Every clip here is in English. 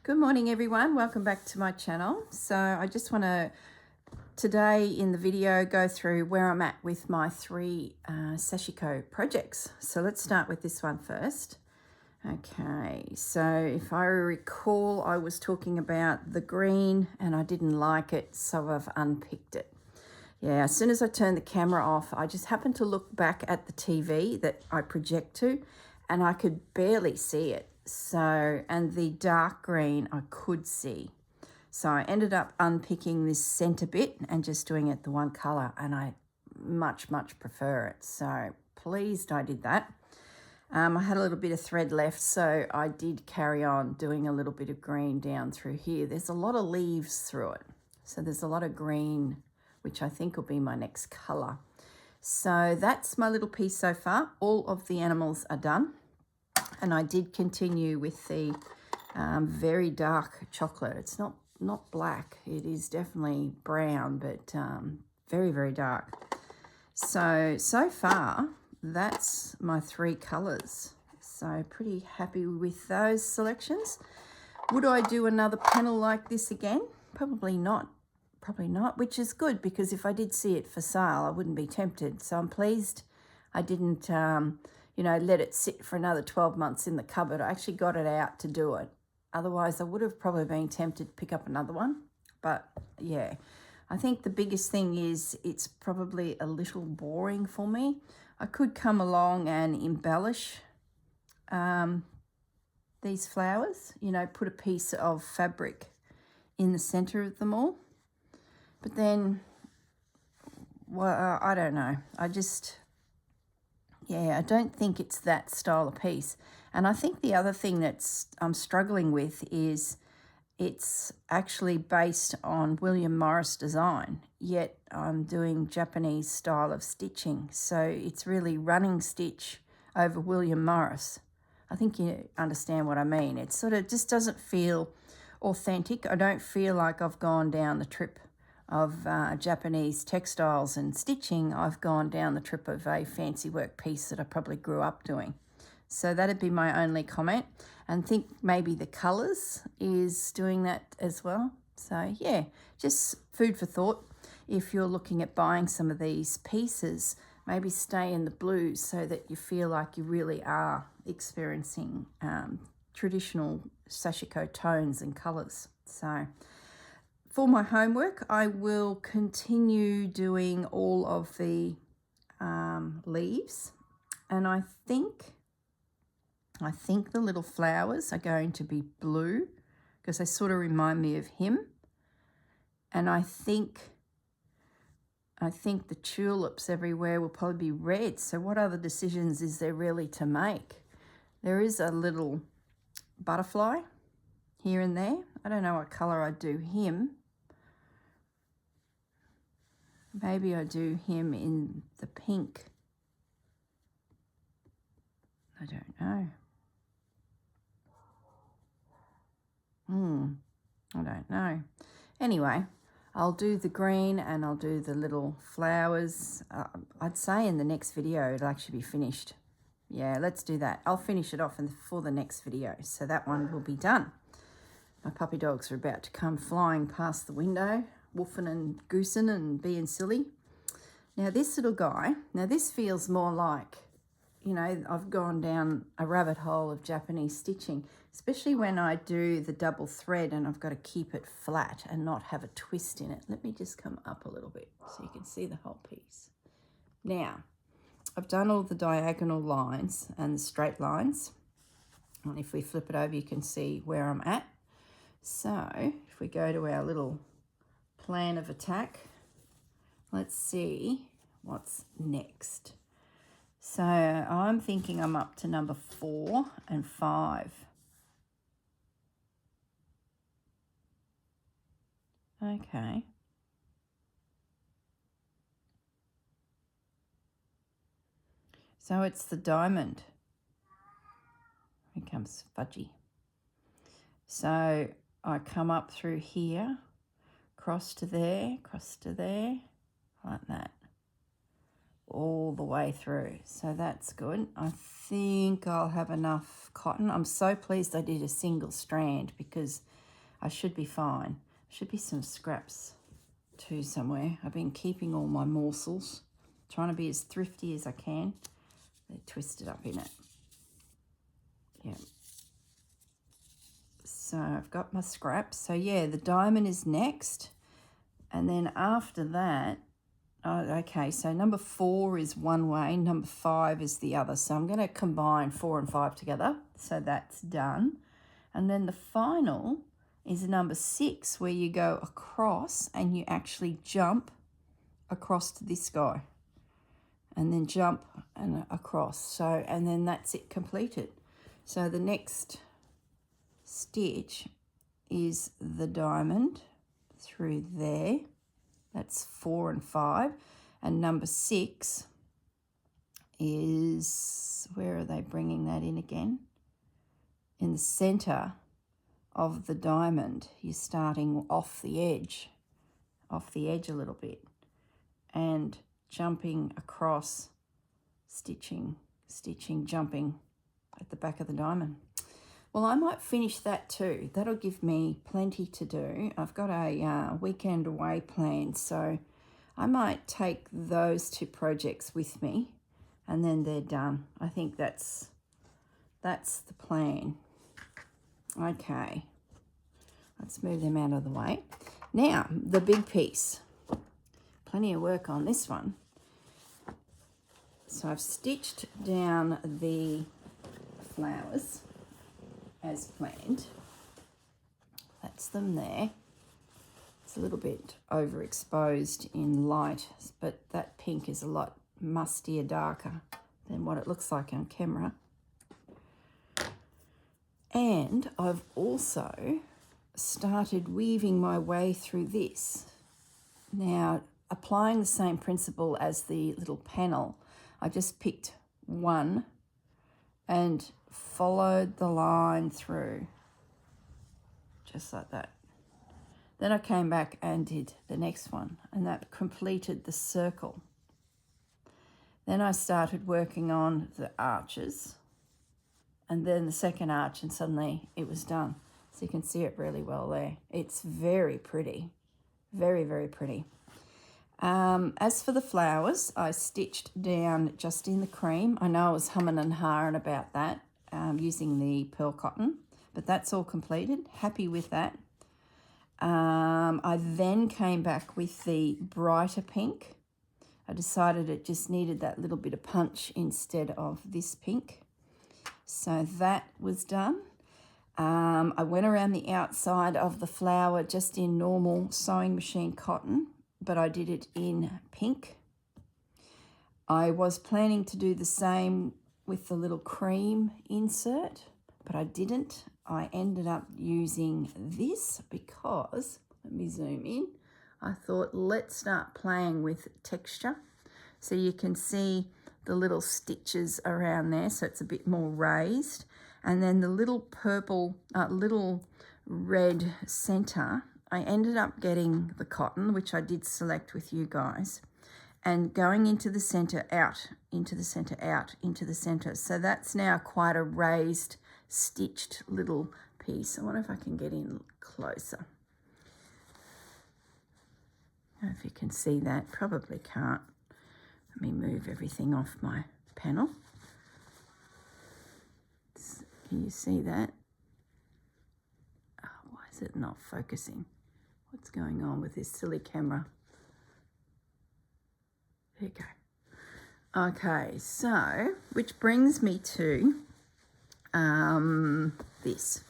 Good morning everyone, welcome back to my channel. So I just want to today in the video go through where I'm at with my three Sashiko projects. So let's start with this one first. Okay, so if I recall, I was talking about the green and I didn't like it, so I've unpicked it. Yeah, as soon as I turned the camera off, I just happened to look back at the TV that I project to and I could barely see it. So, and the dark green I could see. So I ended up unpicking this center bit and just doing it the one color, and I much prefer it. So pleased I did that. I had a little bit of thread left, so I did carry on doing a little bit of green down through here. There's a lot of leaves through it. So there's a lot of green, which I think will be my next color. So that's my little piece so far. All of the animals are done. And I did continue with the very dark chocolate. It's not black. It is definitely brown, but very dark. So far, that's my three colours. So pretty happy with those selections. Would I do another panel like this again? Probably not. Probably not, which is good because if I did see it for sale, I wouldn't be tempted. So I'm pleased I didn't, let it sit for another 12 months in the cupboard. I actually got it out to do it. Otherwise, I would have probably been tempted to pick up another one. But yeah, I think the biggest thing is it's probably a little boring for me. I could come along and embellish these flowers, put a piece of fabric in the center of them all. But then, well, I don't know. I don't think it's that style of piece. And I think the other thing I'm struggling with is it's actually based on William Morris design, yet I'm doing Japanese style of stitching. So it's really running stitch over William Morris. I think you understand what I mean. It sort of just doesn't feel authentic. I don't feel like I've gone down the trip of Japanese textiles and stitching. I've gone down the trip of a fancy work piece that I probably grew up doing. So that'd be my only comment, and think maybe the colours is doing that as well. So yeah, just food for thought. If you're looking at buying some of these pieces, maybe stay in the blues so that you feel like you really are experiencing traditional Sashiko tones and colours. So for my homework, I will continue doing all of the leaves, and I think the little flowers are going to be blue because they sort of remind me of him. And I think the tulips everywhere will probably be red. So what other decisions is there really to make? There is a little butterfly here and there. I don't know what colour I'd do him. Maybe I do him in the pink. I don't know. I don't know. Anyway, I'll do the green and I'll do the little flowers. I'd say in the next video it'll actually be finished. Yeah, let's do that. I'll finish it off for the next video. So that one will be done. My puppy dogs are about to come flying past the window, woofing and goosing and being silly. Now this little guy, this feels more like, I've gone down a rabbit hole of Japanese stitching, especially when I do the double thread and I've got to keep it flat and not have a twist in it. Let me just come up a little bit so you can see the whole piece. Now, I've done all the diagonal lines and the straight lines. And if we flip it over, you can see where I'm at. So if we go to our little plan of attack, let's see what's next. So I'm thinking I'm up to number 4 and 5. Okay. So it's the diamond. Here comes Fudgy. So I come up through here, cross to there, like that. All the way through. So that's good. I think I'll have enough cotton. I'm so pleased I did a single strand because I should be fine. Should be some scraps too somewhere. I've been keeping all my morsels, trying to be as thrifty as I can. They're twisted up in it. Yeah. So I've got my scraps. So yeah, the diamond is next. And then after that, okay, so number 4 is one way, number 5 is the other. So I'm going to combine 4 and 5 together. So that's done. And then the final is number 6, where you go across and you actually jump across to this guy. And then jump and across. So, and then that's it completed. So the next stitch is the diamond through there. That's 4 and 5. And number 6 is, where are they bringing that in again? In the center of the diamond. You're starting off the edge a little bit, and jumping across, stitching, jumping at the back of the diamond. Well, I might finish that too. That'll give me plenty to do. I've got a weekend away planned, so I might take those 2 projects with me, and then they're done. I think that's the plan. Okay, let's move them out of the way. Now, the big piece. Plenty of work on this one. So I've stitched down the flowers as planned. That's them there. It's a little bit overexposed in light, but that pink is a lot mustier, darker than what it looks like on camera. And I've also started weaving my way through this. Now, applying the same principle as the little panel, I just picked one and followed the line through, just like that. Then I came back and did the next one, and that completed the circle. Then I started working on the arches, and then the second arch, and suddenly it was done. So you can see it really well there. It's very pretty, very, very pretty. As for the flowers, I stitched down just in the cream. I know I was humming and hawing about that using the pearl cotton, but that's all completed. Happy with that. I then came back with the brighter pink. I decided it just needed that little bit of punch instead of this pink. So that was done. I went around the outside of the flower just in normal sewing machine cotton, but I did it in pink. I was planning to do the same with the little cream insert, but I didn't. I ended up using this because, let me zoom in, I thought let's start playing with texture. So you can see the little stitches around there, so it's a bit more raised. And then the little purple, little red center, I ended up getting the cotton, which I did select with you guys, and going into the center, out, into the center, out, into the center. So that's now quite a raised, stitched little piece. I wonder if I can get in closer. I don't know if you can see that. Probably can't. Let me move everything off my panel. Can you see that? Oh, why is it not focusing? What's going on with this silly camera? There you go. Okay, so, which brings me to this.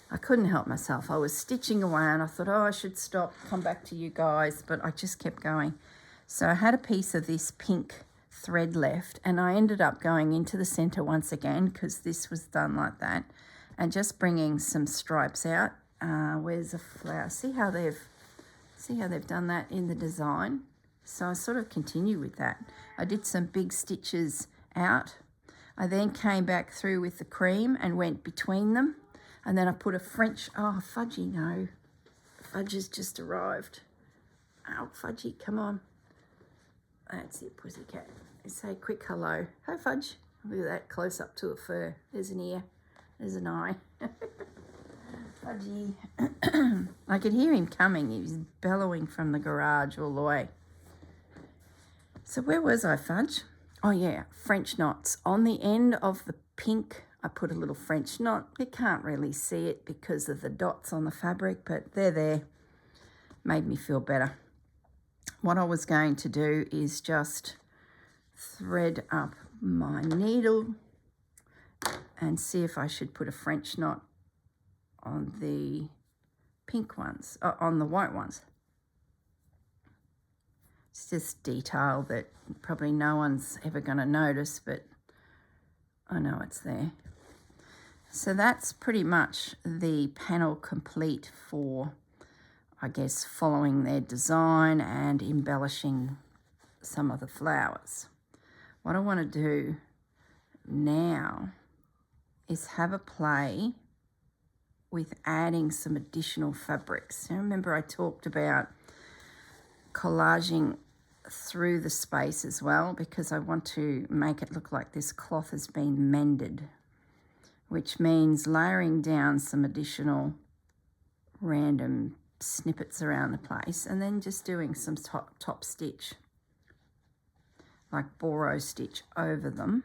I couldn't help myself. I was stitching away and I thought, oh, I should stop, come back to you guys, but I just kept going. So I had a piece of this pink thread left, and I ended up going into the center once again because this was done like that, and just bringing some stripes out. Where's the flower? See how they've done that in the design. So I sort of continue with that. I did some big stitches out. I then came back through with the cream and went between them, and then I put a French, oh Fudgy, no, Fudge has just arrived. Oh Fudgy, come on. That's it, pussycat. Say quick hello. Hi, Fudge. Look at that, close up to a fur. There's an ear. There's an eye. Fudgy. I could hear him coming. He was bellowing from the garage all the way. So where was I, Fudge? Oh yeah, French knots. On the end of the pink, I put a little French knot. You can't really see it because of the dots on the fabric, but they're there. Made me feel better. What I was going to do is just thread up my needle and see if I should put a French knot on the pink ones, on the white ones. It's just detail that probably no one's ever going to notice, but I know it's there. So that's pretty much the panel complete for, I guess, following their design and embellishing some of the flowers. What I want to do now is have a play with adding some additional fabrics. Now, remember I talked about collaging through the space as well, because I want to make it look like this cloth has been mended, which means layering down some additional random snippets around the place and then just doing some top stitch, like borrow stitch over them.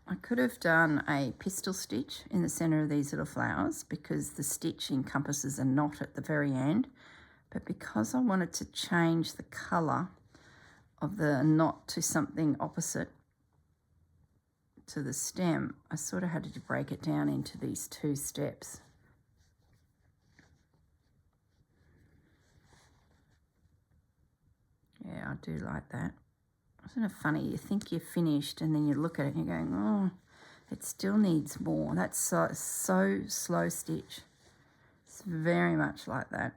I could have done a pistol stitch in the center of these little flowers because the stitch encompasses a knot at the very end, but because I wanted to change the color of the knot to something opposite to the stem, I sort of had to break it down into these two steps. Yeah, I do like that. Isn't it funny? You think you're finished and then you look at it and you're going, oh, it still needs more. That's so slow stitch. It's very much like that.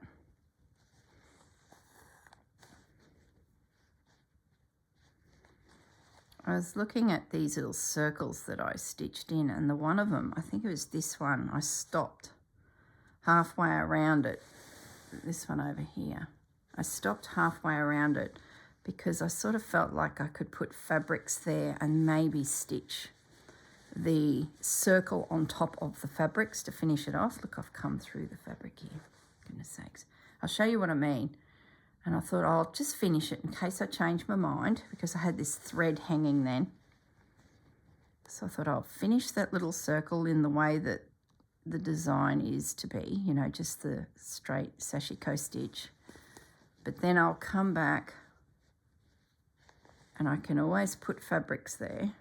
I was looking at these little circles that I stitched in, and the one of them, I think it was this one, I stopped halfway around it. This one over here. I stopped halfway around it because I sort of felt like I could put fabrics there and maybe stitch the circle on top of the fabrics to finish it off. Look, I've come through the fabric here. Goodness sakes. I'll show you what I mean. And I thought I'll just finish it in case I change my mind, because I had this thread hanging then. So I thought I'll finish that little circle in the way that the design is to be, you know, just the straight Sashiko stitch. But then I'll come back and I can always put fabrics there.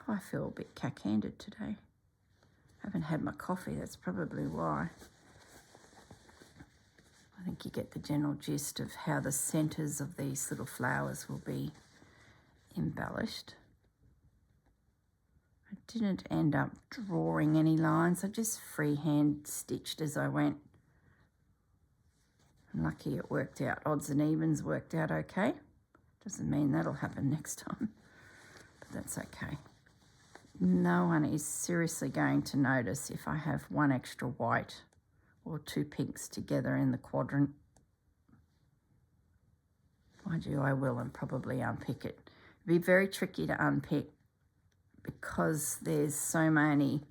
Oh, I feel a bit cack-handed today. I haven't had my coffee, that's probably why. I think you get the general gist of how the centres of these little flowers will be embellished. I didn't end up drawing any lines. I just freehand stitched as I went. I'm lucky it worked out. Odds and evens worked out okay. Doesn't mean that'll happen next time, but that's okay. No one is seriously going to notice if I have one extra white or two pinks together in the quadrant. Mind you, I will, and probably unpick it. It'd be very tricky to unpick because there's so many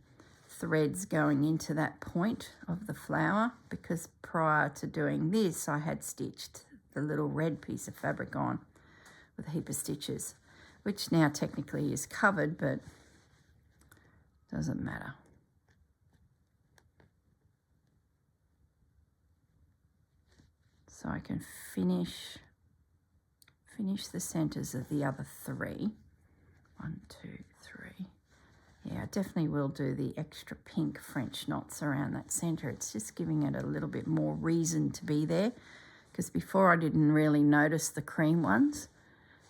threads going into that point of the flower, because prior to doing this I had stitched the little red piece of fabric on with a heap of stitches, which now technically is covered, but doesn't matter. So I can finish the centers of the other three. 1, 2, 3. Yeah, I definitely will do the extra pink French knots around that center. It's just giving it a little bit more reason to be there, because before I didn't really notice the cream ones,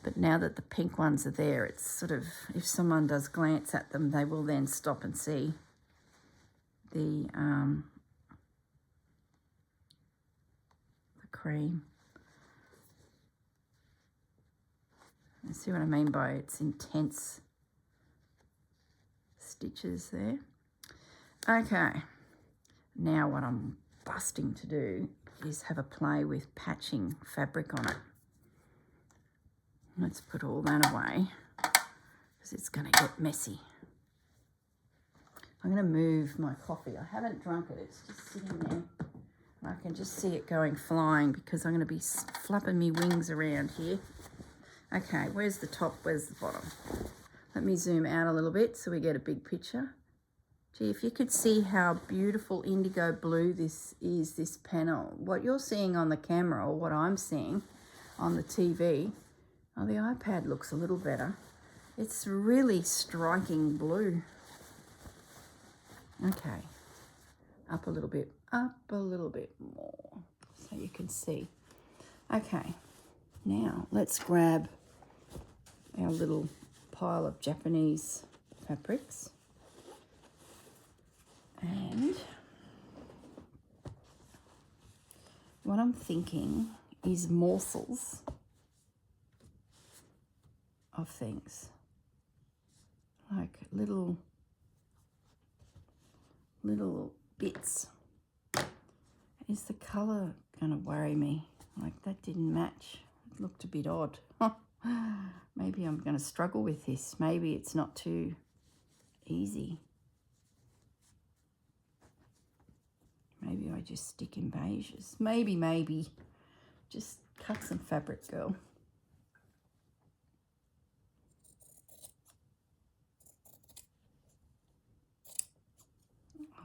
but now that the pink ones are there, it's sort of, if someone does glance at them, they will then stop and see the cream. You see what I mean by its intense stitches there. Okay, now what I'm busting to do is have a play with patching fabric on it. Let's put all that away. because it's going to get messy. I'm going to move my coffee. I haven't drunk it. It's just sitting there. I can just see it going flying because I'm going to be flapping me wings around here. Okay, where's the top? Where's the bottom? Let me zoom out a little bit so we get a big picture. Gee, if you could see how beautiful indigo blue this is, this panel. What you're seeing on the camera, or what I'm seeing on the TV, oh, the iPad looks a little better. It's really striking blue. Okay, up a little bit more so you can see. Okay, now let's grab our little pile of Japanese fabrics, and what I'm thinking is morsels of things, like little bits. Is the colour going to worry me? Like, that didn't match. It looked a bit odd. Maybe I'm going to struggle with this. Maybe it's not too easy. Maybe I just stick in beiges. Maybe. Just cut some fabric, girl.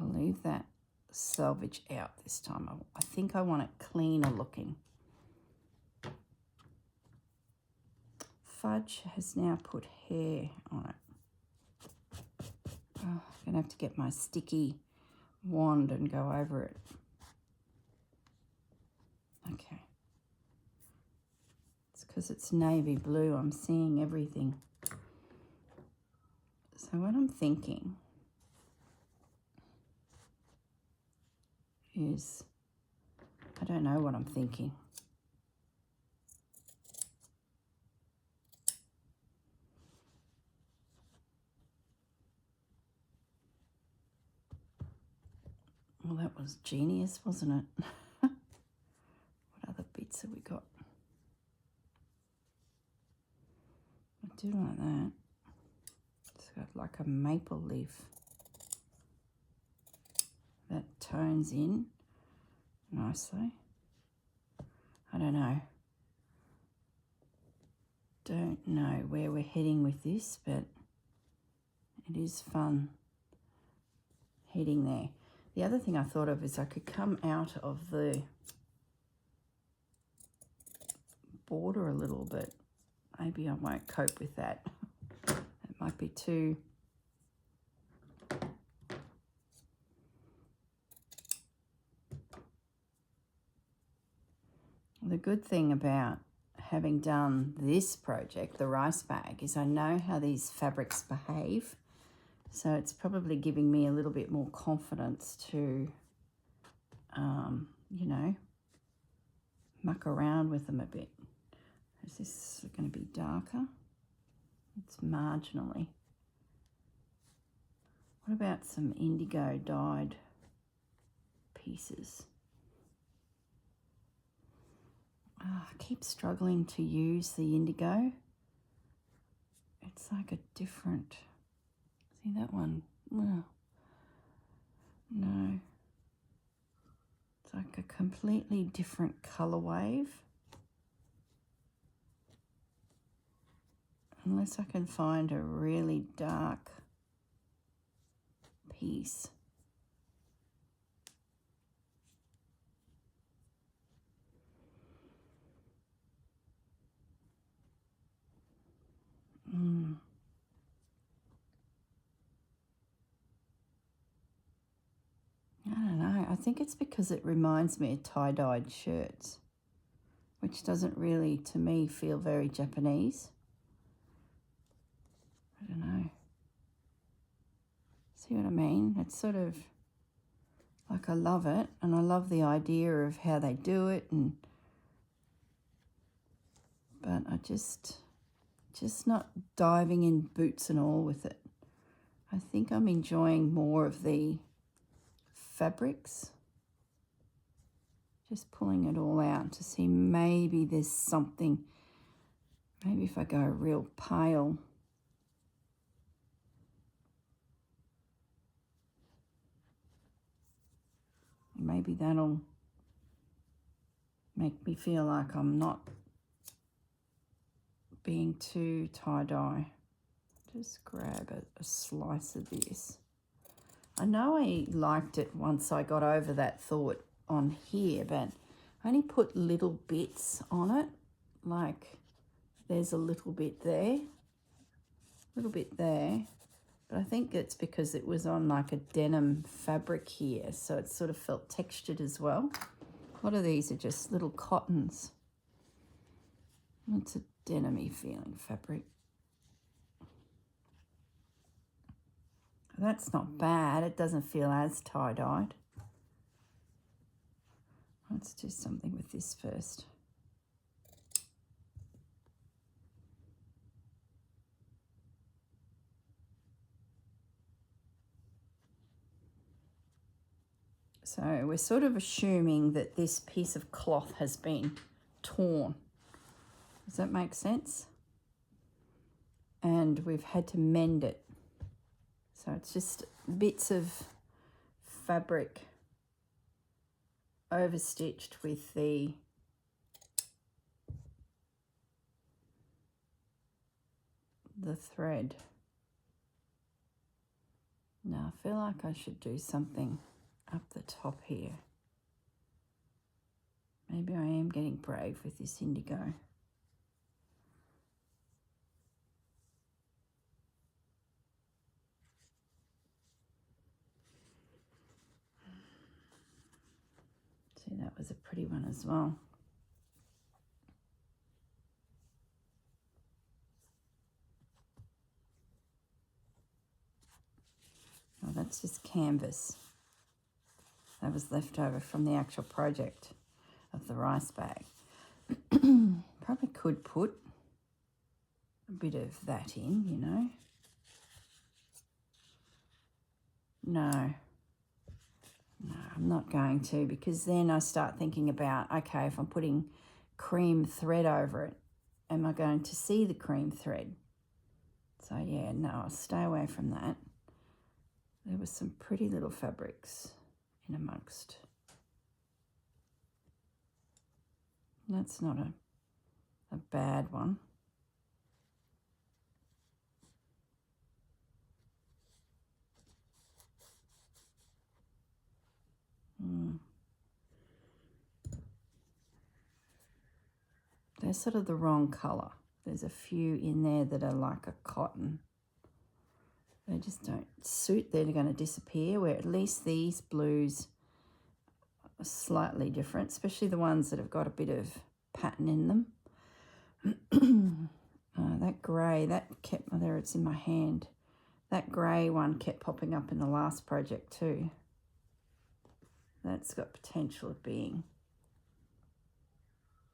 I'll leave that selvage out this time. I think I want it cleaner looking. Fudge has now put hair on it. Oh, I'm going to have to get my sticky wand and go over it. Okay. It's because it's navy blue. I'm seeing everything. So what I'm thinking is, I don't know what I'm thinking. Well, that was genius, wasn't it? What other bits have we got? I do like that. It's got like a maple leaf. That tones in nicely. I don't know. Don't know where we're heading with this, but it is fun heading there. The other thing I thought of is I could come out of the border a little bit. Maybe I won't cope with that. It might be too... The good thing about having done this project, the rice bag, is I know how these fabrics behave. So it's probably giving me a little bit more confidence to, you know, muck around with them a bit. Is this going to be darker? It's marginally. What about some indigo dyed pieces? Oh, I keep struggling to use the indigo. It's like a different... See that one? Oh, no. It's like a completely different colour wave. Unless I can find a really dark piece. I don't know. I think it's because it reminds me of tie-dyed shirts, which doesn't really, to me, feel very Japanese. I don't know. See what I mean? It's sort of like, I love it, and I love the idea of how they do it, but I just not diving in boots and all with it. I think I'm enjoying more of the fabrics. Just pulling it all out to see maybe there's something. Maybe if I go real pale, maybe that'll make me feel like I'm not being too tie-dye. Just grab a slice of this. I know I liked it once I got over that thought on here, but I only put little bits on it. Like there's a little bit there, but I think it's because it was on like a denim fabric here, so it sort of felt textured as well. A lot of these are just little cottons. It's a denim-y feeling fabric. That's not bad. It doesn't feel as tie-dyed. Let's do something with this first. So we're sort of assuming that this piece of cloth has been torn. Does that make sense? And we've had to mend it. So it's just bits of fabric overstitched with the thread. Now I feel like I should do something up the top here. Maybe I am getting brave with this indigo. See, that was a pretty one as well. Oh, that's just canvas. That was left over from the actual project of the rice bag. Probably could put a bit of that in, you know. No, I'm not going to, because then I start thinking about, okay, if I'm putting cream thread over it, am I going to see the cream thread? So yeah, no, I'll stay away from that. There were some pretty little fabrics in amongst. That's not a bad one. They're sort of the wrong colour. There's a few in there that are like a cotton. They just don't suit. They're going to disappear, where at least these blues are slightly different, especially the ones that have got a bit of pattern in them. That grey, that kept, oh, there it's in my hand. That grey one kept popping up in the last project too. That's got potential of being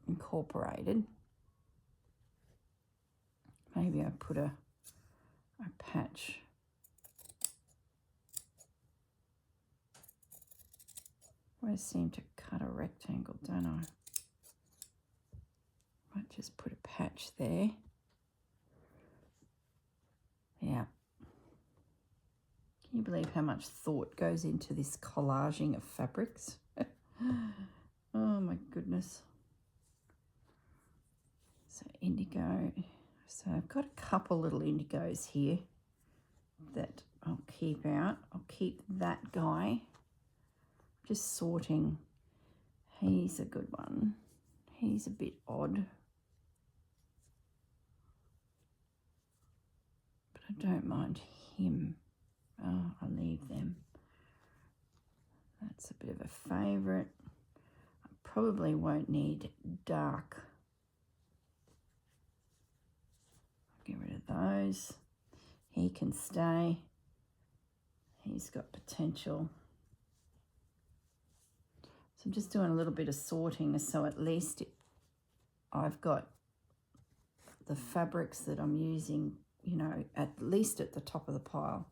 incorporated. Maybe I put a patch. I always seem to cut a rectangle, don't I? Might just put a patch there. Yeah. Can you believe how much thought goes into this collaging of fabrics? Oh my goodness. So indigo. So I've got a couple little indigos here that I'll keep out. I'll keep that guy. Just sorting. He's a good one. He's a bit odd. But I don't mind him. Oh, I'll leave them. That's a bit of a favourite. I probably won't need dark. I'll get rid of those. He can stay. He's got potential. So I'm just doing a little bit of sorting, so at least I've got the fabrics that I'm using, you know, at least at the top of the pile.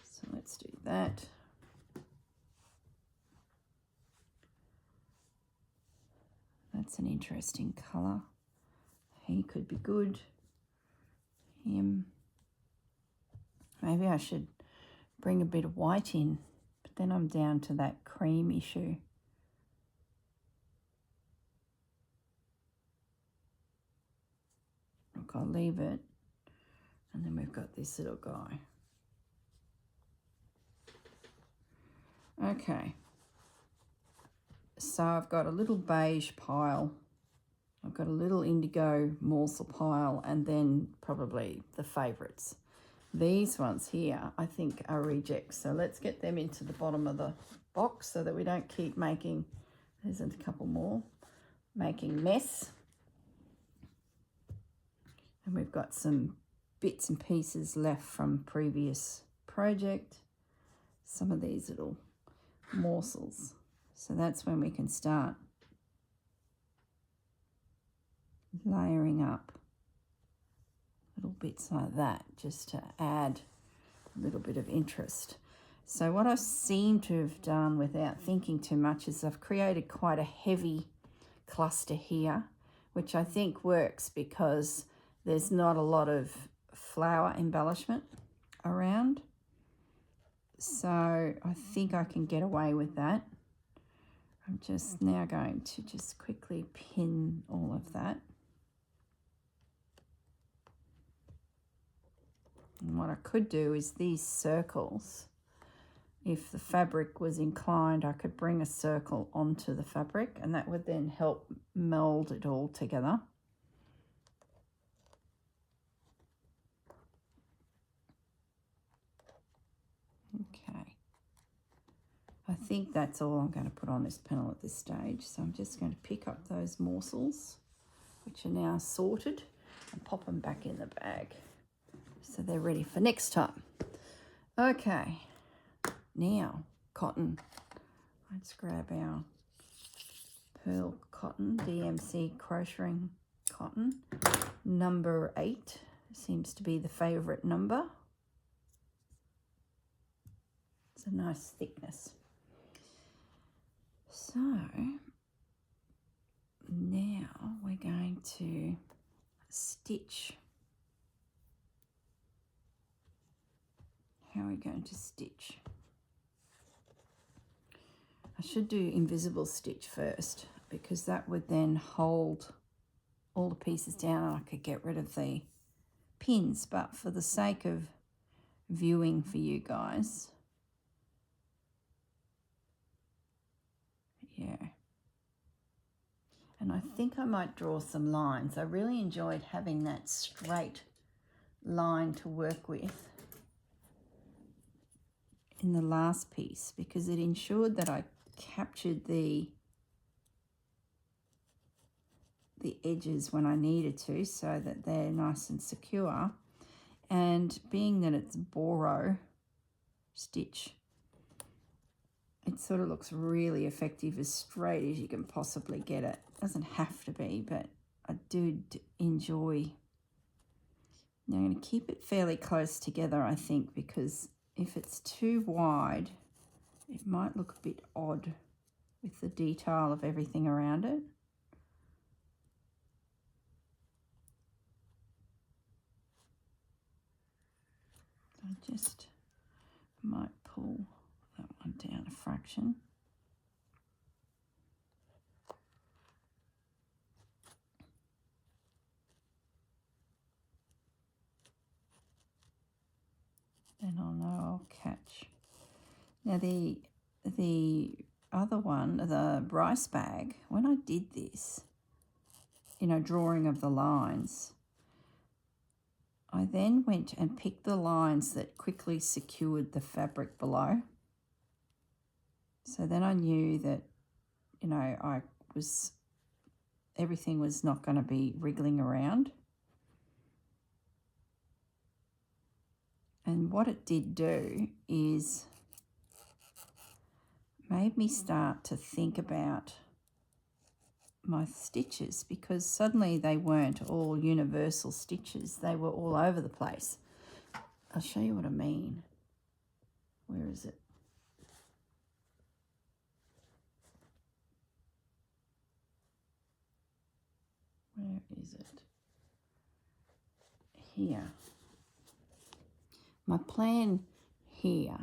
So let's do that. That's an interesting colour. He could be good. Him. Maybe I should bring a bit of white in, but then I'm down to that cream issue. Look, I'll leave it. And then we've got this little guy. Okay. So I've got a little beige pile. I've got a little indigo morsel pile, and then probably the favourites. These ones here, I think, are rejects. So let's get them into the bottom of the box so that we don't keep making, there's a couple more, making mess. And we've got some bits and pieces left from previous project. Some of these little morsels. So that's when we can start layering up little bits like that, just to add a little bit of interest. So what I seem to have done without thinking too much is I've created quite a heavy cluster here, which I think works because there's not a lot of flower embellishment around. So I think I can get away with that. I'm just now going to just quickly pin all of that. And what I could do is these circles, if the fabric was inclined, I could bring a circle onto the fabric, and that would then help meld it all together. Okay. I think that's all I'm going to put on this panel at this stage. So I'm just going to pick up those morsels, which are now sorted, and pop them back in the bag, so they're ready for next time. Okay, now cotton. Let's grab our pearl cotton, DMC crocheting cotton. Number 8 seems to be the favourite number. It's a nice thickness. So now we're going to stitch. How are we going to stitch? I should do invisible stitch first, because that would then hold all the pieces down and I could get rid of the pins. But for the sake of viewing for you guys, yeah. And I think I might draw some lines. I really enjoyed having that straight line to work with in the last piece, because it ensured that I captured the edges when I needed to, so that they're nice and secure. And being that it's Boro stitch, it sort of looks really effective, as straight as you can possibly get it. Doesn't have to be, but I do enjoy. Now I'm going to keep it fairly close together, I think, because if it's too wide, it might look a bit odd with the detail of everything around it. I just might pull that one down a fraction. Then I'll know I'll catch. Now the other one, the rice bag, when I did this, drawing of the lines, I then went and picked the lines that quickly secured the fabric below. So then I knew that, everything was not going to be wriggling around. And what it did do is made me start to think about my stitches, because suddenly they weren't all universal stitches. They were all over the place. I'll show you what I mean. Where is it? Where is it? Here. My plan here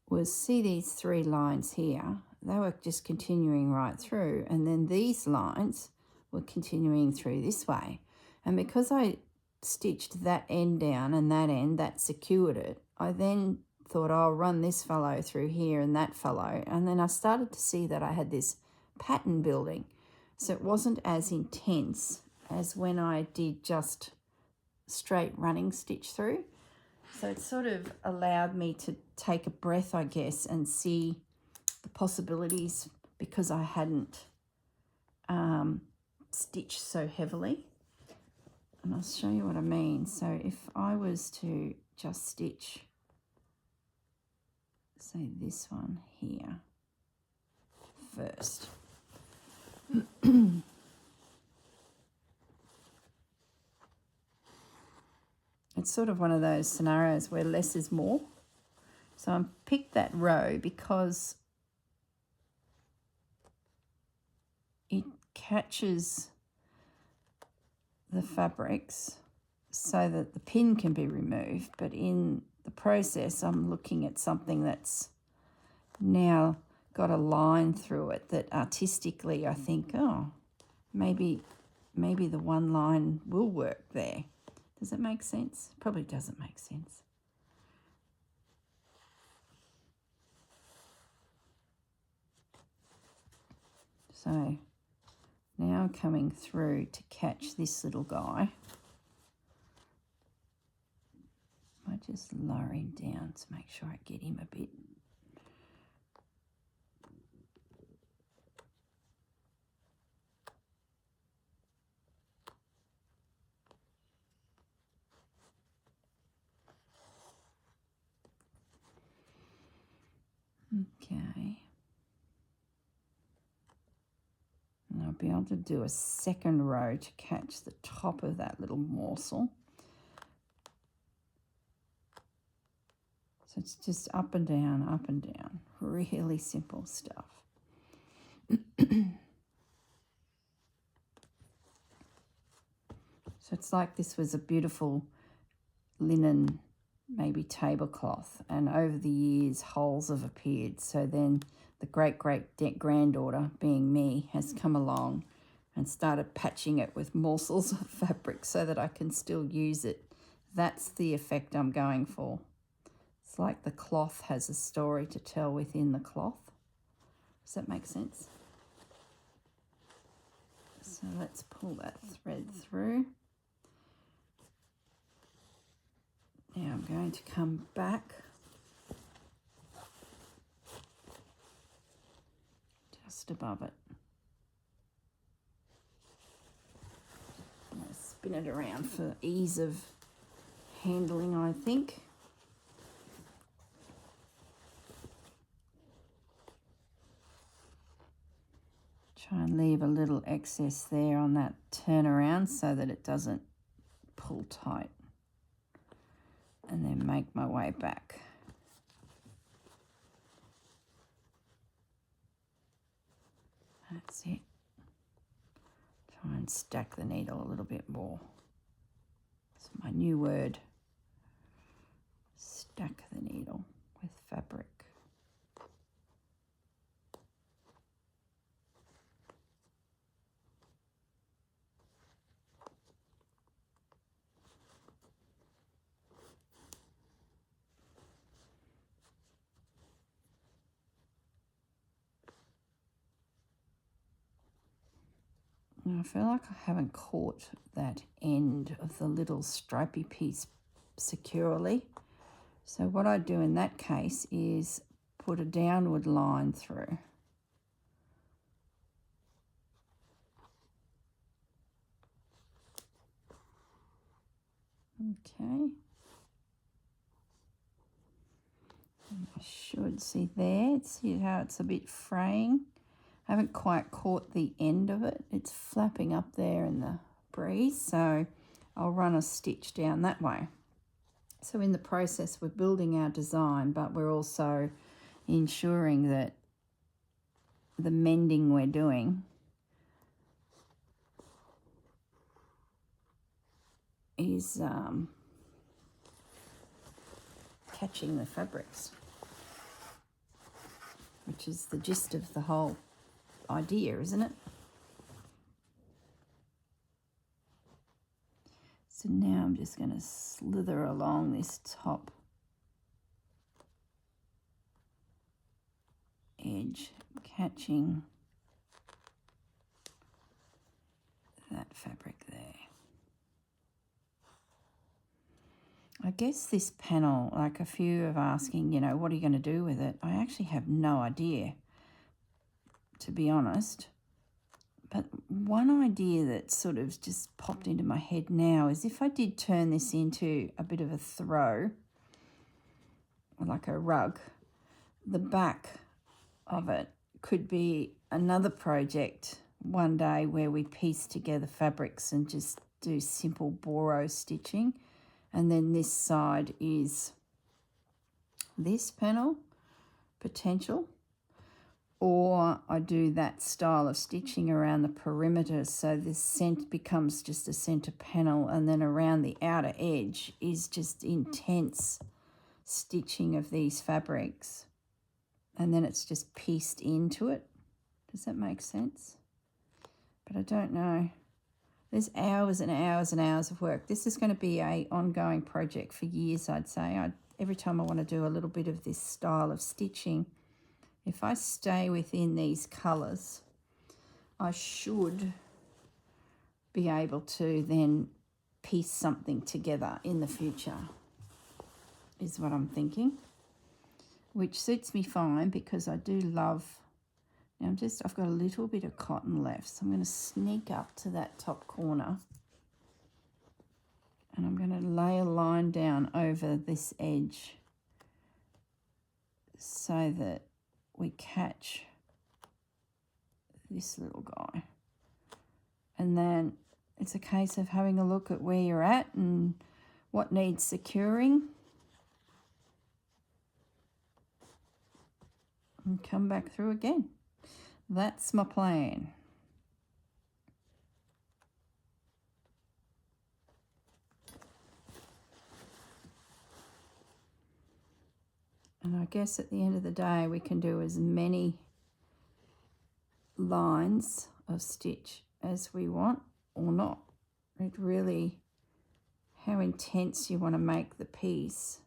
was, see these 3 lines here? They were just continuing right through, and then these lines were continuing through this way. And because I stitched that end down and that end, that secured it, I then thought, I'll run this fellow through here and that fellow, and then I started to see that I had this pattern building. So it wasn't as intense as when I did just straight running stitch through. So it sort of allowed me to take a breath, I guess, and see the possibilities, because I hadn't stitched so heavily. And I'll show you what I mean. So if I was to just stitch, say this one here first. It's sort of one of those scenarios where less is more. So I picked that row because it catches the fabrics so that the pin can be removed, but in the process I'm looking at something that's now got a line through it that artistically I think, oh, maybe the one line will work there. Does it make sense? Probably doesn't make sense. So now coming through to catch this little guy, I just lower him down to make sure I get him a bit. Okay. And I'll be able to do a second row to catch the top of that little morsel. So it's just up and down, up and down. Really simple stuff. So it's like this was a beautiful linen, maybe tablecloth, and over the years holes have appeared. So then the great-great-granddaughter, being me, has come along and started patching it with morsels of fabric so that I can still use it. That's the effect I'm going for. It's like the cloth has a story to tell within the cloth. Does that make sense? So let's pull that thread through. Now I'm going to come back just above it. I'm going to spin it around for ease of handling, I think. Try and leave a little excess there on that turnaround so that it doesn't pull tight. And then make my way back. That's it. Try and stack the needle a little bit more. It's my new word. Stack the needle with fabric. I feel like I haven't caught that end of the little stripy piece securely. So what I do in that case is put a downward line through. Okay. And I should see there, see how it's a bit fraying. I haven't quite caught the end of it. It's flapping up there in the breeze, so I'll run a stitch down that way. So in the process, we're building our design, but we're also ensuring that the mending we're doing is catching the fabrics. which is the gist of the whole idea, isn't it? So now I'm just going to slither along this top edge, catching that fabric there. I guess this panel, like a few are asking, you know, what are you going to do with it? I actually have no idea, to be honest. But one idea that sort of just popped into my head now is if I did turn this into a bit of a throw, like a rug, the back of it could be another project one day where we piece together fabrics and just do simple boro stitching. And then this side is this panel, potential. Or I do that style of stitching around the perimeter so this centre becomes just a centre panel, and then around the outer edge is just intense stitching of these fabrics. And then it's just pieced into it. Does that make sense? But I don't know. There's hours and hours and hours of work. This is going to be an ongoing project for years, I'd say. Every time I want to do a little bit of this style of stitching, if I stay within these colours, I should be able to then piece something together in the future, is what I'm thinking, which suits me fine because I do love. Now I've got a little bit of cotton left, so I'm going to sneak up to that top corner and I'm going to lay a line down over this edge so that we catch this little guy. And then it's a case of having a look at where you're at and what needs securing and come back through again. That's my plan. And I guess at the end of the day, we can do as many lines of stitch as we want or not. It really, how intense you want to make the piece.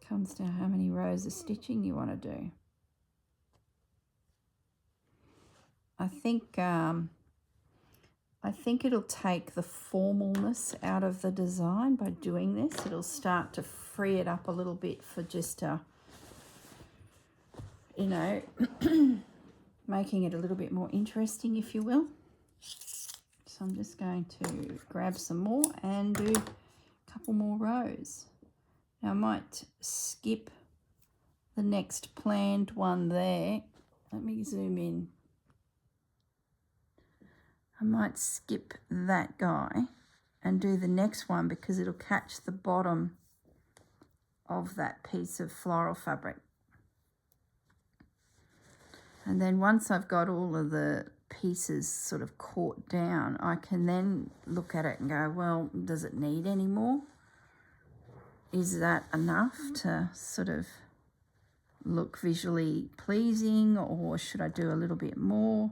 Comes down how many rows of stitching you want to do. I think it'll take the formalness out of the design by doing this. It'll start to free it up a little bit for just a, you know, making it a little bit more interesting, if you will. So I'm just going to grab some more and do a couple more rows. Now I might skip the next planned one there. Let me zoom in. I might skip that guy and do the next one because it'll catch the bottom of that piece of floral fabric. And then once I've got all of the pieces sort of caught down, I can then look at it and go, well, does it need any more? Is that enough to sort of look visually pleasing, or should I do a little bit more?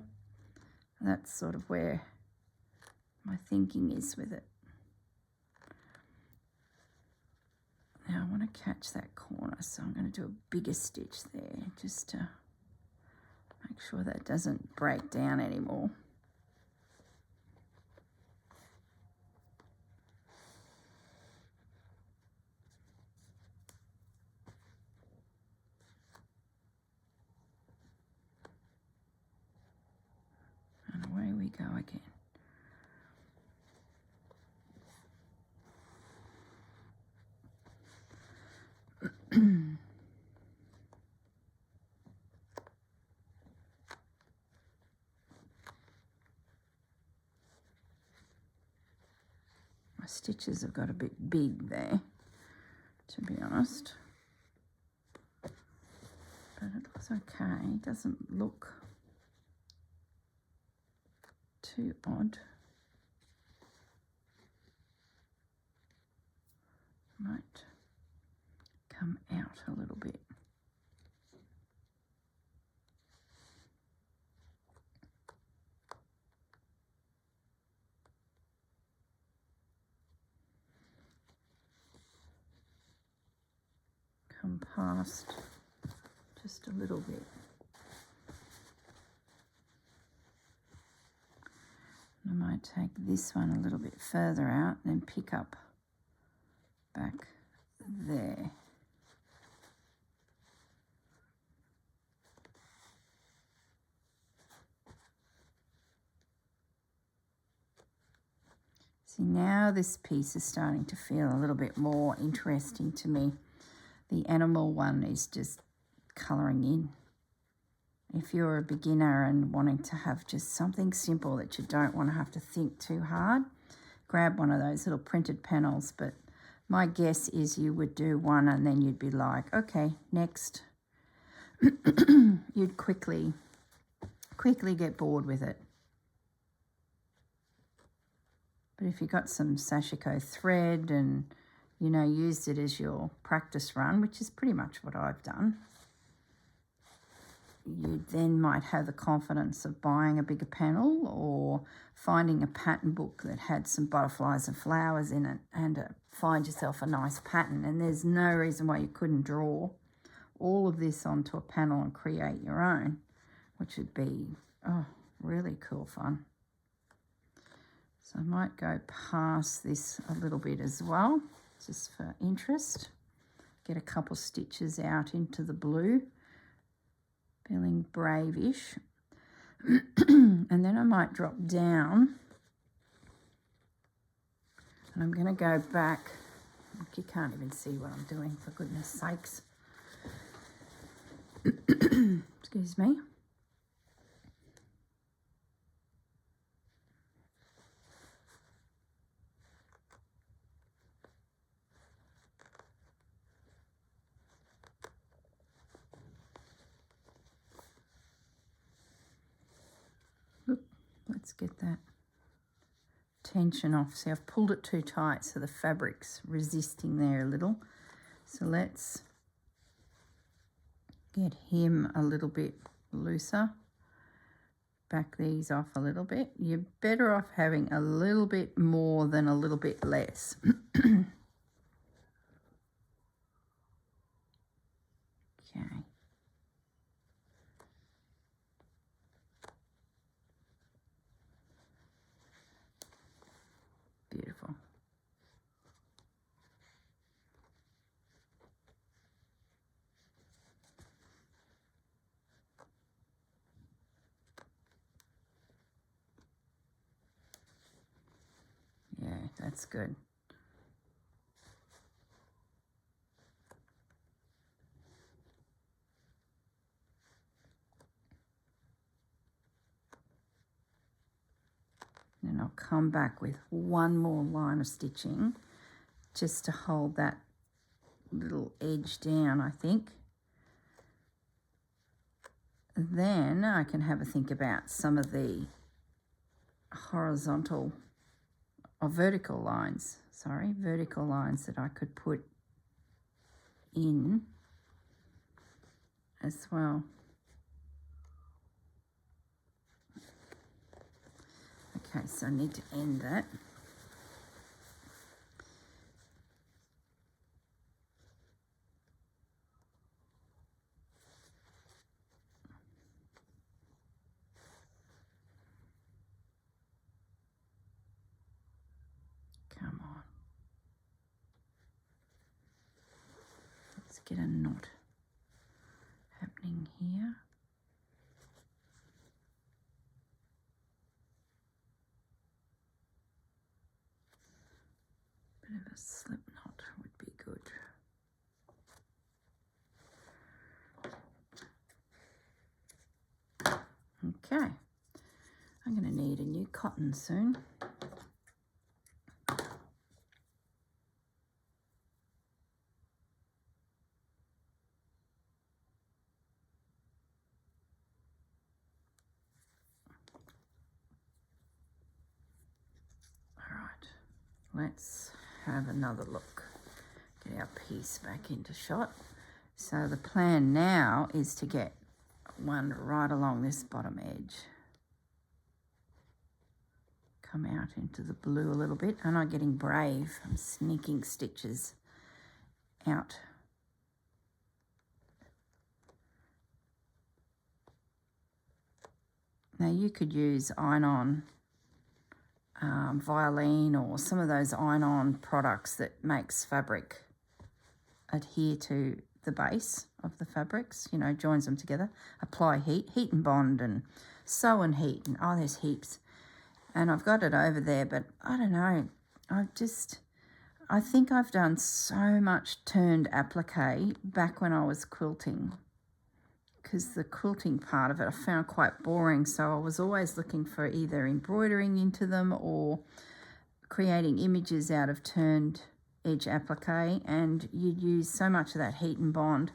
That's sort of where my thinking is with it. Now I want to catch that corner, so I'm going to do a bigger stitch there just to make sure that doesn't break down anymore. And away we go again. My stitches have got a bit big there, to be honest. But it looks okay. It doesn't look too odd. might come out a little bit. Come past just a little bit. I might take this one a little bit further out and then pick up back there. See, now this piece is starting to feel a little bit more interesting to me. The animal one is just colouring in. If you're a beginner and wanting to have just something simple that you don't want to have to think too hard, grab one of those little printed panels. But my guess is you would do one and then you'd be like, okay, next. You'd quickly get bored with it. But if you got some Sashiko thread and, you know, used it as your practice run, which is pretty much what I've done, you then might have the confidence of buying a bigger panel or finding a pattern book that had some butterflies and flowers in it and find yourself a nice pattern. And there's no reason why you couldn't draw all of this onto a panel and create your own, which would be, oh, really cool fun. So I might go past this a little bit as well, just for interest. Get a couple stitches out into the blue. Feeling brave-ish. And then I might drop down. And I'm going to go back. You can't even see what I'm doing, for goodness sakes. Excuse me. Let's get that tension off. See, I've pulled it too tight, so the fabric's resisting there a little. So let's get him a little bit looser. Back these off a little bit. You're better off having a little bit more than a little bit less. Okay. Beautiful. Yeah, that's good. And I'll come back with one more line of stitching just to hold that little edge down, I think. Then I can have a think about some of the horizontal or vertical lines, vertical lines that I could put in as well. Okay, so I need to end that. Come on. Let's get a knot happening here. Bit of a slip knot would be good. Okay, I'm going to need a new cotton soon. All right, let's have another look. Get our piece back into shot. So the plan now is to get one right along this bottom edge. Come out into the blue a little bit. I'm not getting brave. I'm sneaking stitches out. Now you could use iron-on violin or some of those iron-on products that makes fabric adhere to the base of the fabrics, you know, joins them together. Apply heat and bond and sew and heat, and oh, there's heaps. And I've got it over there, but I don't know. I think I've done so much turned applique back when I was quilting, because the quilting part of it I found quite boring. So I was always looking for either embroidering into them or creating images out of turned edge applique, and you'd use so much of that heat and bond.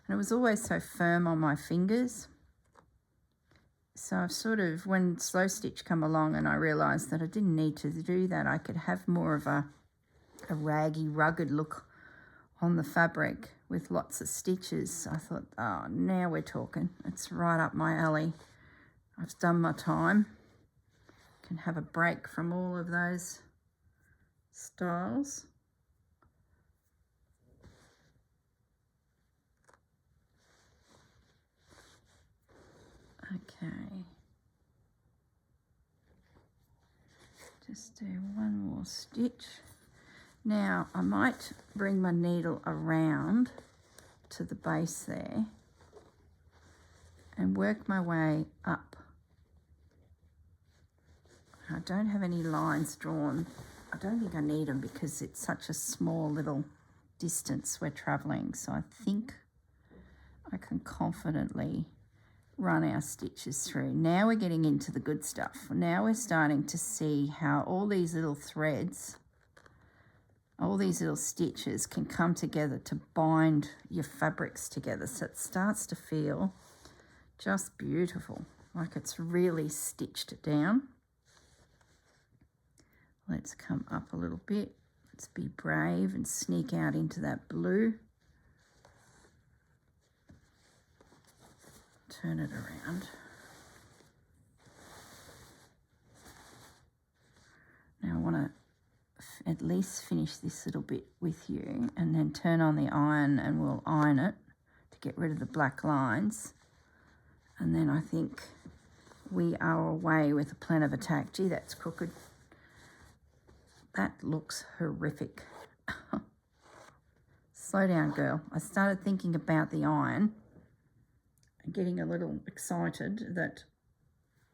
And it was always so firm on my fingers. So I've sort of, when slow stitch come along and I realised that I didn't need to do that, I could have more of a raggy, rugged look on the fabric with lots of stitches. I thought, oh, now we're talking. It's right up my alley. I've done my time. Can have a break from all of those styles. Okay, just do one more stitch. Now I might bring my needle around to the base there and work my way up. I don't have any lines drawn. I don't think I need them because it's such a small little distance we're traveling, so I think I can confidently run our stitches through. Now we're getting into the good stuff. Now we're starting to see how all these little threads, all these little stitches can come together to bind your fabrics together. So it starts to feel just beautiful, like it's really stitched down. Let's come up a little bit. Let's be brave and sneak out into that blue. Turn it around. Now I want to at least finish this little bit with you and then turn on the iron and we'll iron it to get rid of the black lines. And then I think we are away with a plan of attack. Gee, that's crooked. That looks horrific. Slow down, girl. I started thinking about the iron, getting a little excited that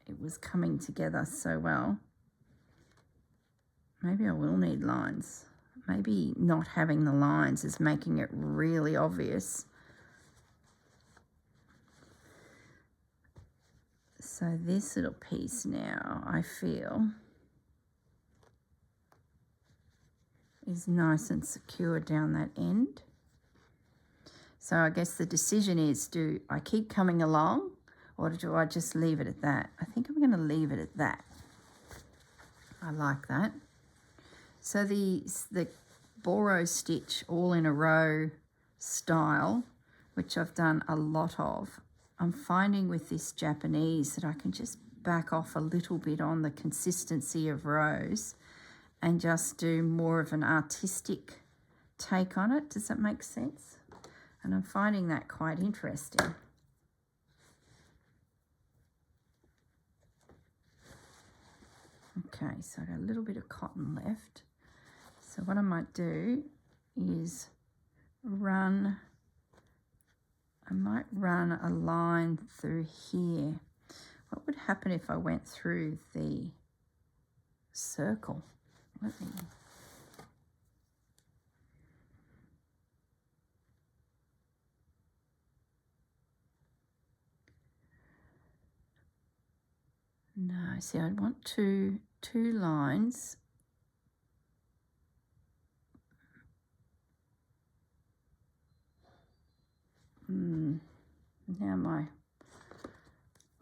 it was coming together so well. Maybe I will need lines. Maybe not having the lines is making it really obvious. So this little piece now, I feel, is nice and secure down that end. So I guess the decision is, do I keep coming along or do I just leave it at that? I think I'm going to leave it at that. I like that. So the borrow stitch all in a row style, which I've done a lot of, I'm finding with this Japanese that I can just back off a little bit on the consistency of rows and just do more of an artistic take on it. Does that make sense? And I'm finding that quite interesting. Okay, so I've got a little bit of cotton left. So what I might do is I might run a line through here. What would happen if I went through the circle? Let me... No, see, I'd want two lines. Now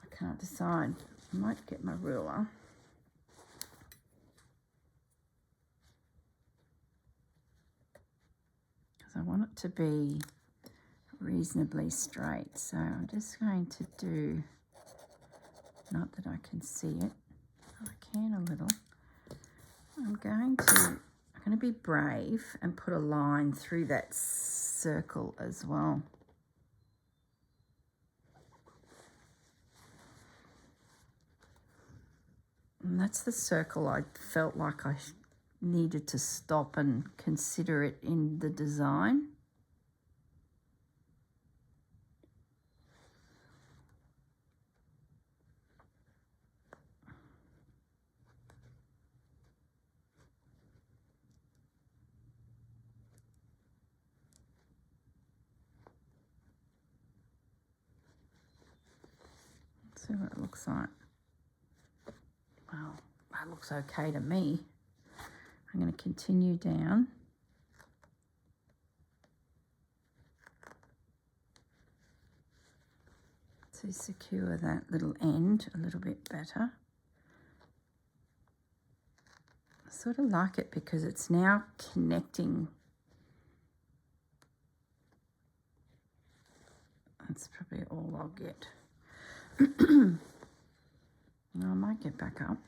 I can't decide. I might get my ruler. want it to be reasonably straight. So I'm just going to do, not that I can see it, I can a little. I'm going to be brave and put a line through that circle as well. And that's the circle I felt like I needed to stop and consider it in the design. Let's see what it looks like. Well, that looks okay to me. I'm going to continue down. To secure that little end a little bit better. I sort of like it because it's now connecting. That's probably all I'll get. I might get back up.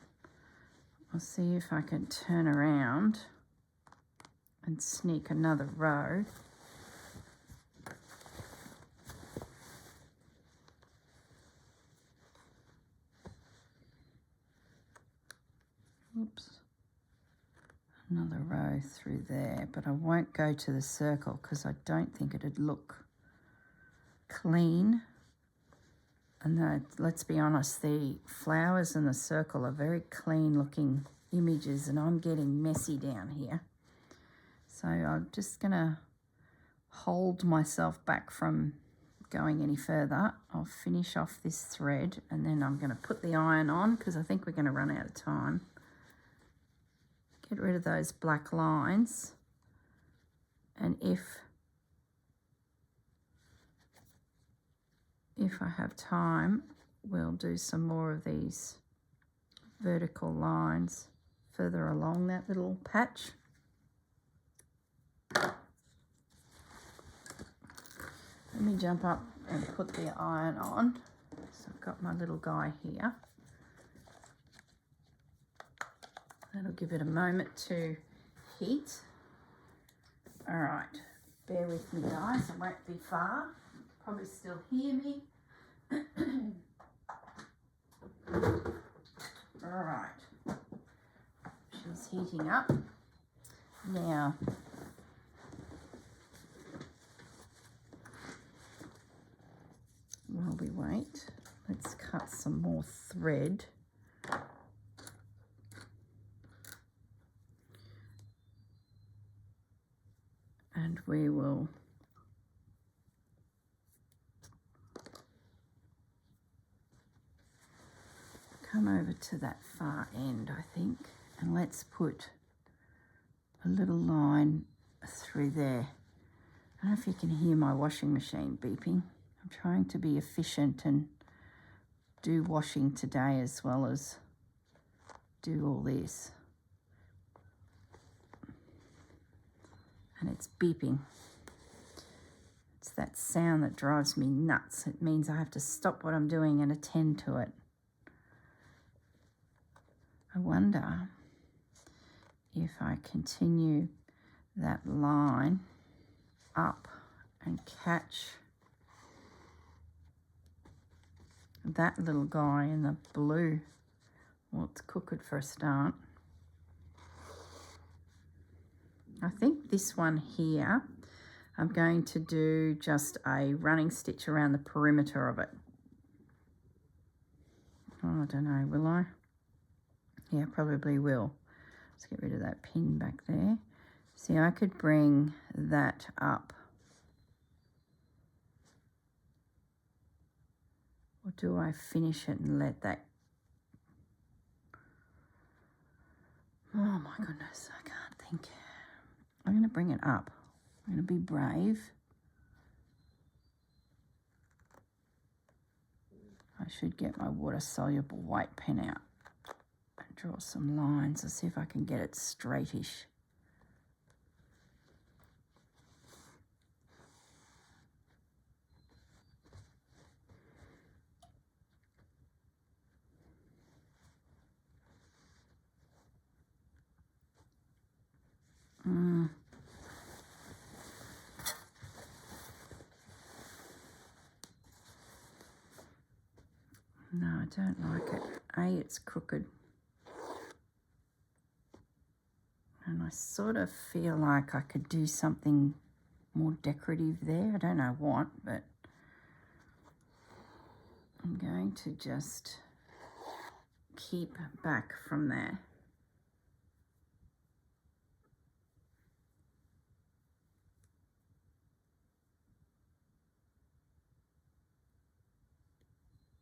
I'll see if I can turn around and sneak another row. Oops. Another row through there, but I won't go to the circle because I don't think it'd look clean. And let's be honest, the flowers in the circle are very clean looking images and I'm getting messy down here. So I'm just going to hold myself back from going any further. I'll finish off this thread and then I'm going to put the iron on because I think we're going to run out of time. Get rid of those black lines, and if I have time, we'll do some more of these vertical lines further along that little patch. Let me jump up and put the iron on. So I've got my little guy here. That'll give it a moment to heat. All right, bear with me guys, I won't be far. Probably still hear me. All right, she's heating up. Now, while we wait, let's cut some more thread. And we will come over to that far end, I think, and let's put a little line through there. I don't know if you can hear my washing machine beeping. I'm trying to be efficient and do washing today as well as do all this. And it's beeping. It's that sound that drives me nuts. It means I have to stop what I'm doing and attend to it. I wonder if I continue that line up and catch that little guy in the blue. Well, let's cook it for a start. I think this one here, I'm going to do just a running stitch around the perimeter of it. Oh, I don't know, will I? Yeah, probably will. Let's get rid of that pin back there. See, I could bring that up. Or do I finish it and let that... Oh my goodness, I can't think. I'm going to bring it up. I'm going to be brave. I should get my water-soluble white pen out and draw some lines. Let's see if I can get it straightish. No, I don't like it. It's crooked. And I sort of feel like I could do something more decorative there. I don't know what, but I'm going to just keep back from there.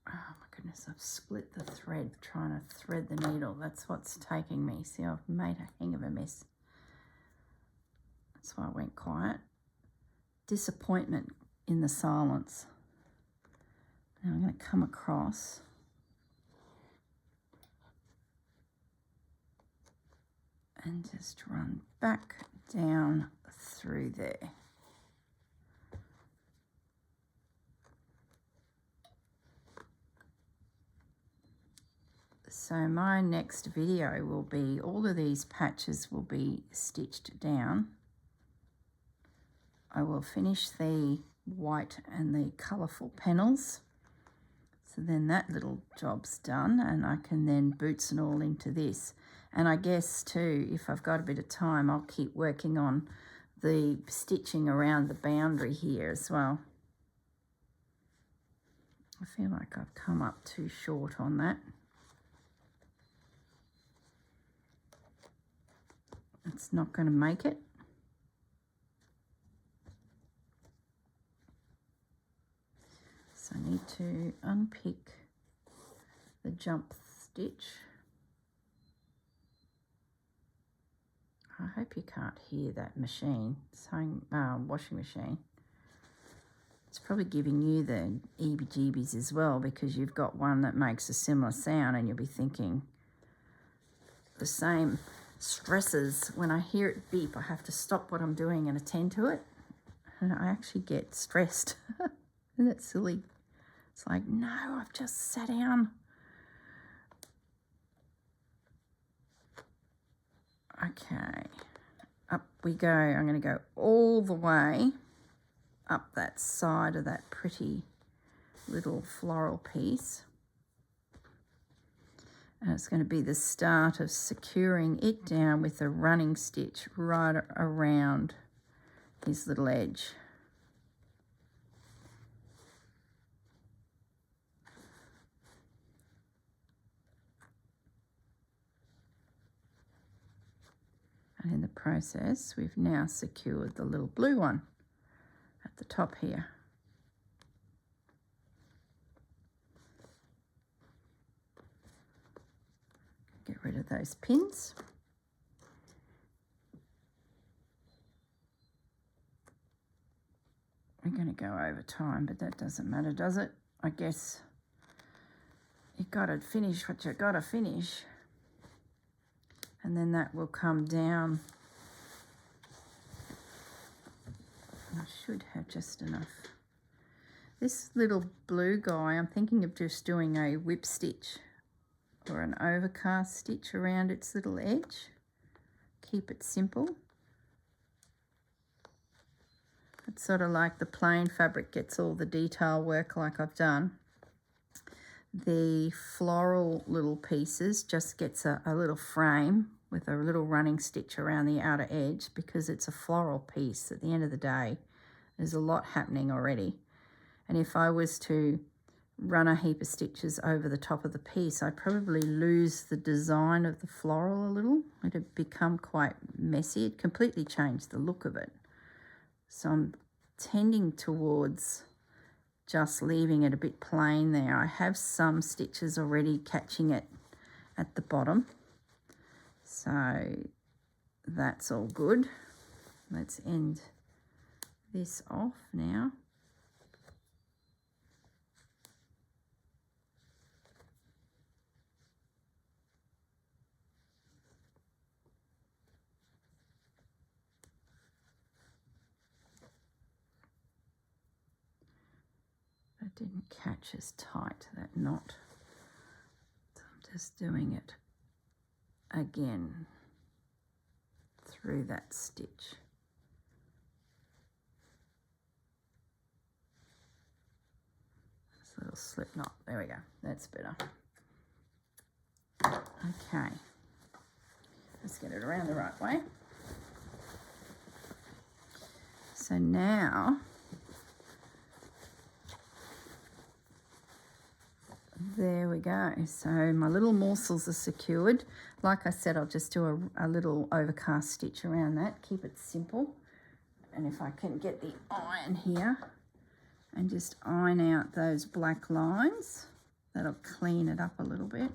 Oh my goodness, I've split the thread trying to thread the needle. That's what's taking me. See, I've made a hang of a mess. That's why I went quiet. Disappointment in the silence. Now I'm going to come across and just run back down through there. So my next video will be, all of these patches will be stitched down. I will finish the white and the colourful panels. So then that little job's done, and I can then boots and all into this. And I guess too, if I've got a bit of time, I'll keep working on the stitching around the boundary here as well. I feel like I've come up too short on that. It's not going to make it. So I need to unpick the jump stitch. I hope you can't hear that machine, washing machine. It's probably giving you the heebie-jeebies as well, because you've got one that makes a similar sound and you'll be thinking the same stresses. When I hear it beep, I have to stop what I'm doing and attend to it. And I actually get stressed. Isn't that silly? It's like, no, I've just sat down. Okay, up we go. I'm going to go all the way up that side of that pretty little floral piece. And it's going to be the start of securing it down with a running stitch right around his little edge. And in the process, we've now secured the little blue one at the top here. Get rid of those pins. We're going to go over time, but that doesn't matter, does it? I guess you got to finish what you got to finish. And then that will come down. I should have just enough. This little blue guy, I'm thinking of just doing a whip stitch or an overcast stitch around its little edge. Keep it simple. It's sort of like the plain fabric gets all the detail work like I've done. The floral little pieces just gets a little frame with a little running stitch around the outer edge, because it's a floral piece. At the end of the day, there's a lot happening already. And if I was to run a heap of stitches over the top of the piece, I'd probably lose the design of the floral a little. It'd become quite messy. It'd completely change the look of it. So I'm tending towards just leaving it a bit plain there. I have some stitches already catching it at the bottom, so that's all good. Let's end this off now. That didn't catch as tight, that knot. So I'm just doing it again through that stitch. a little slip knot. There we go. That's better. Okay. Let's get it around the right way. So now, there we go. So my little morsels are secured. Like I said, I'll just do a little overcast stitch around that. Keep it simple. And if I can get the iron here and just iron out those black lines, that'll clean it up a little bit.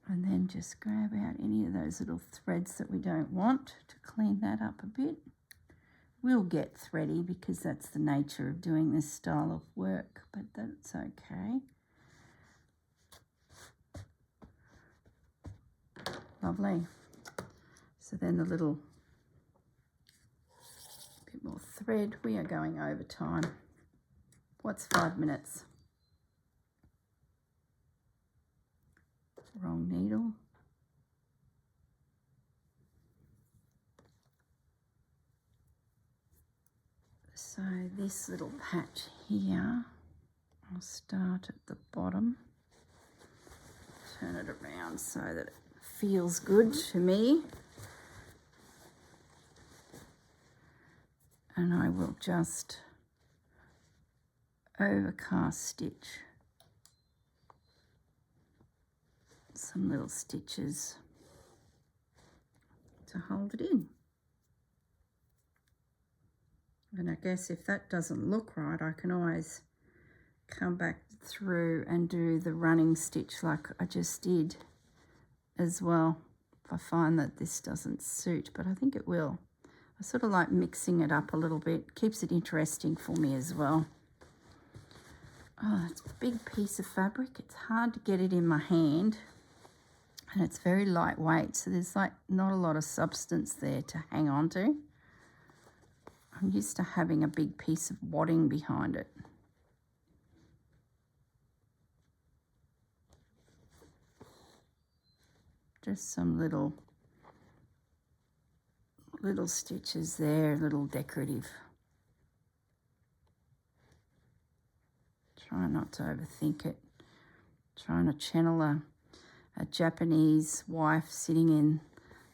And then just grab out any of those little threads that we don't want to clean that up a bit. We'll get thready because that's the nature of doing this style of work, but that's okay. Lovely. So then the little bit more thread. We are going over time. What's 5 minutes? Wrong needle. So this little patch here, I'll start at the bottom, turn it around so that it feels good to me. And I will just overcast stitch some little stitches to hold it in. And I guess if that doesn't look right, I can always come back through and do the running stitch like I just did as well, if I find that this doesn't suit, but I think it will. I sort of like mixing it up a little bit, keeps it interesting for me as well. Oh, it's a big piece of fabric. It's hard to get it in my hand, and it's very lightweight, so there's like not a lot of substance there to hang on to. I'm used to having a big piece of wadding behind it. Just some little stitches there, little decorative. Try not to overthink it. Trying to channel a Japanese wife sitting in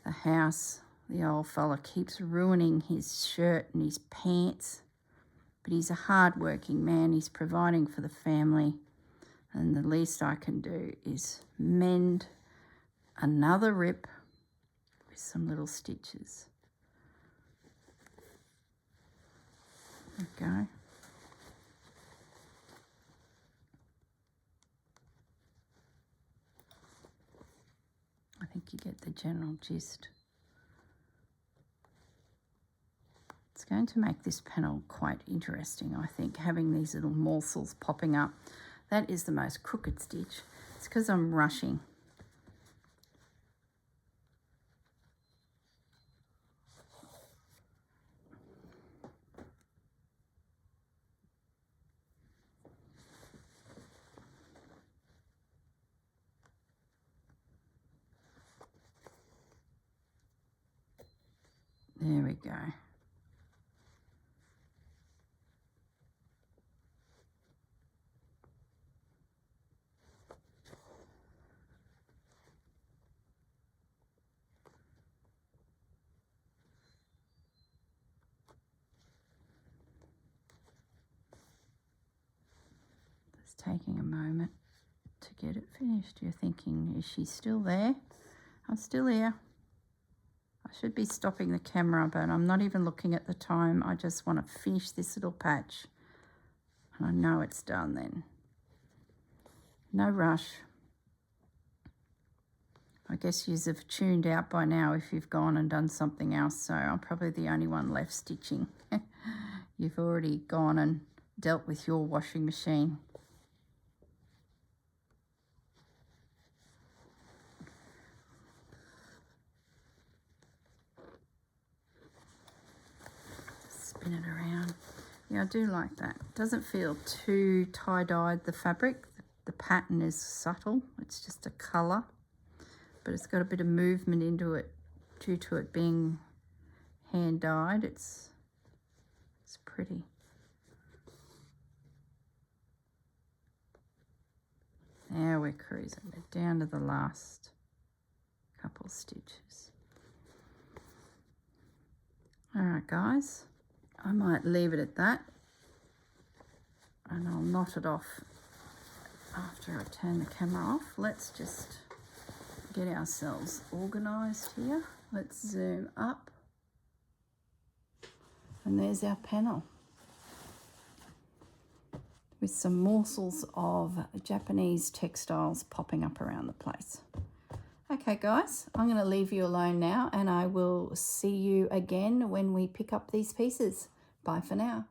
the house. The old fella keeps ruining his shirt and his pants, but he's a hard-working man. He's providing for the family, and the least I can do is mend another rip with some little stitches. Okay. I think you get the general gist. It's going to make this panel quite interesting, I think, having these little morsels popping up. That is the most crooked stitch. It's because I'm rushing. There we go. Just taking a moment to get it finished. You're thinking, is she still there? I'm still here. I should be stopping the camera, but I'm not even looking at the time. I just want to finish this little patch. And I know it's done then. No rush. I guess yous have tuned out by now if you've gone and done something else, so I'm probably the only one left stitching. You've already gone and dealt with your washing machine. Spin it around. Yeah, I do like that. It doesn't feel too tie-dyed, the fabric. The pattern is subtle. It's just a colour, but it's got a bit of movement into it due to it being hand-dyed. It's It's pretty. Now we're cruising. We're down to the last couple stitches. All right, guys. I might leave it at that. And I'll knot it off after I turn the camera off. Let's just get ourselves organised here. Let's zoom up. And there's our panel with some morsels of Japanese textiles popping up around the place. Okay, guys, I'm going to leave you alone now, and I will see you again when we pick up these pieces. Bye for now.